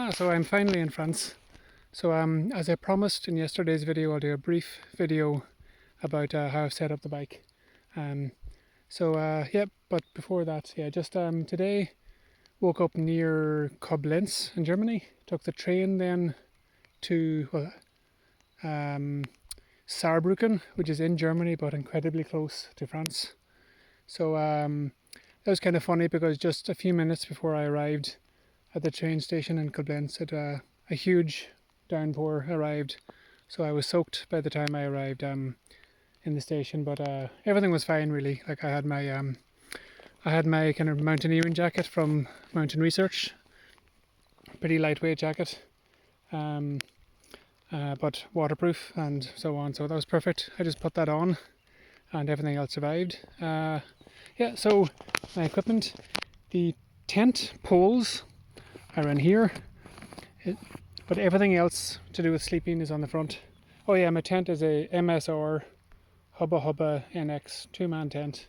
So I'm finally in France. So as I promised in yesterday's video, I'll do a brief video about how I've set up the bike. Um, but before that, just today woke up near Koblenz in Germany. Took the train then to Saarbrücken, which is in Germany but incredibly close to France. So that was kind of funny because just a few minutes before I arrived at the train station in Koblenz, a huge downpour arrived, so I was soaked by the time I arrived in the station. But everything was fine, really. Like I had my kind of mountaineering jacket from Mountain Research, pretty lightweight jacket, but waterproof and so on. So that was perfect. I just put that on, and everything else survived. So my equipment, the tent poles are in here. But everything else to do with sleeping is on the front. Oh yeah, my tent is a MSR Hubba Hubba NX 2-man tent.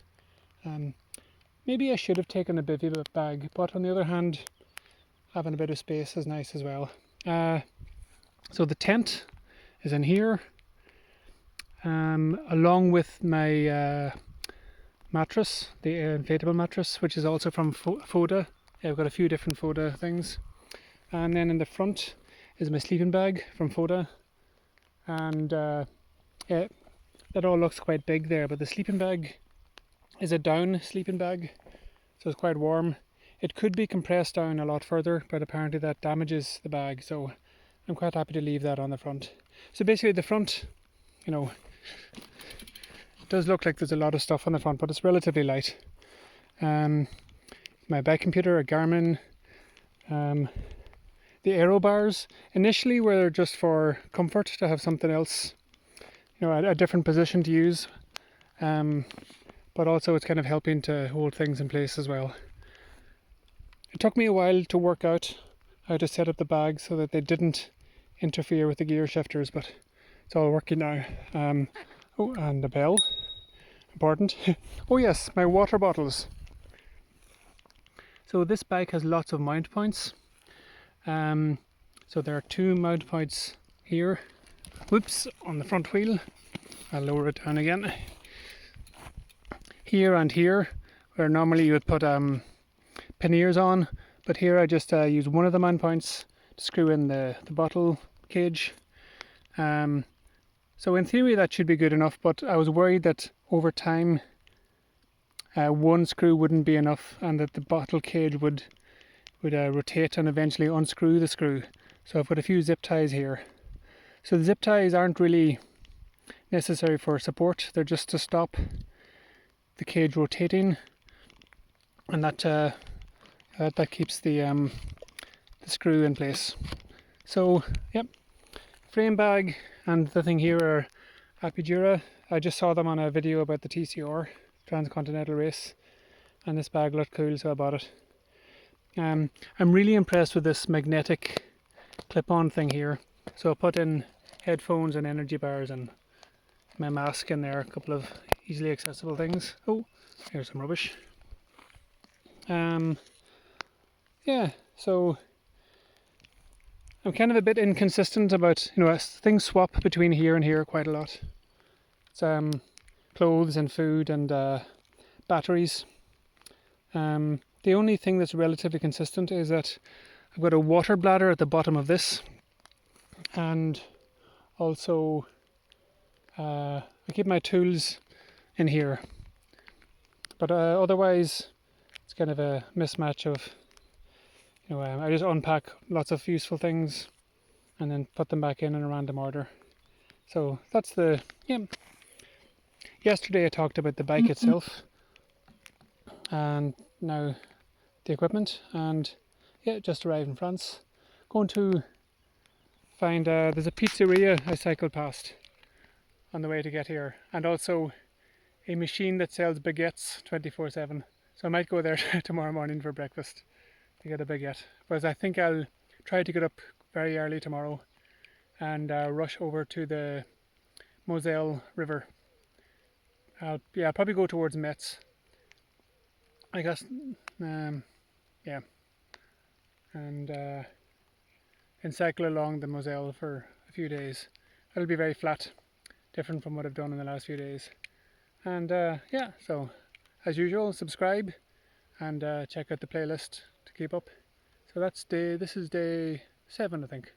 Maybe I should have taken a bivy bag, but on the other hand, having a bit of space is nice as well. So the tent is in here, along with my mattress, the inflatable mattress, which is also from Foda. I've got a few different Foda things. And then in the front is my sleeping bag from Foda, and that all looks quite big there, but the sleeping bag is a down sleeping bag, so it's quite warm. It could be compressed down a lot further, but apparently that damages the bag, so I'm quite happy to leave that on the front. So basically the front, it does look like there's a lot of stuff on the front, but it's relatively light. My bike computer, a Garmin, the aero bars initially were just for comfort, to have something else, a different position to use, but also it's kind of helping to hold things in place as well. It took me a while to work out how to set up the bag so that they didn't interfere with the gear shifters, but it's all working now. Oh, and the bell, important. Oh yes, my water bottles. So this bike has lots of mount points. So there are 2 mount points here. Whoops, on the front wheel. I'll lower it down again. Here and here, where normally you would put panniers on, but here I just use one of the mount points to screw in the bottle cage. So in theory that should be good enough, but I was worried that over time one screw wouldn't be enough, and that the bottle cage would rotate and eventually unscrew the screw. So I've got a few zip ties here. So the zip ties aren't really necessary for support, they're just to stop the cage rotating, and that keeps the screw in place. So yep, frame bag and the thing here are Apidura. I just saw them on a video about the TCR, Transcontinental Race, and this bag looked cool, so I bought it. I'm really impressed with this magnetic clip-on thing here. So I put in headphones and energy bars and my mask in there, a couple of easily accessible things. Oh, here's some rubbish. So I'm kind of a bit inconsistent about, things swap between here and here quite a lot. It's clothes and food and batteries. The only thing that's relatively consistent is that I've got a water bladder at the bottom of this, and also I keep my tools in here, but otherwise it's kind of a mismatch of, I just unpack lots of useful things and then put them back in a random order. So that's yesterday I talked about the bike itself, and now the equipment, and just arrived in France. Going to find there's a pizzeria I cycled past on the way to get here, and also a machine that sells baguettes 24/7. So I might go there tomorrow morning for breakfast to get a baguette, because I think I'll try to get up very early tomorrow and rush over to the Moselle River. I'll probably go towards Metz, I guess. And and cycle along the Moselle for a few days. It'll be very flat, different from what I've done in the last few days. And yeah, so as usual, subscribe and check out the playlist to keep up. So this is day 7, I think.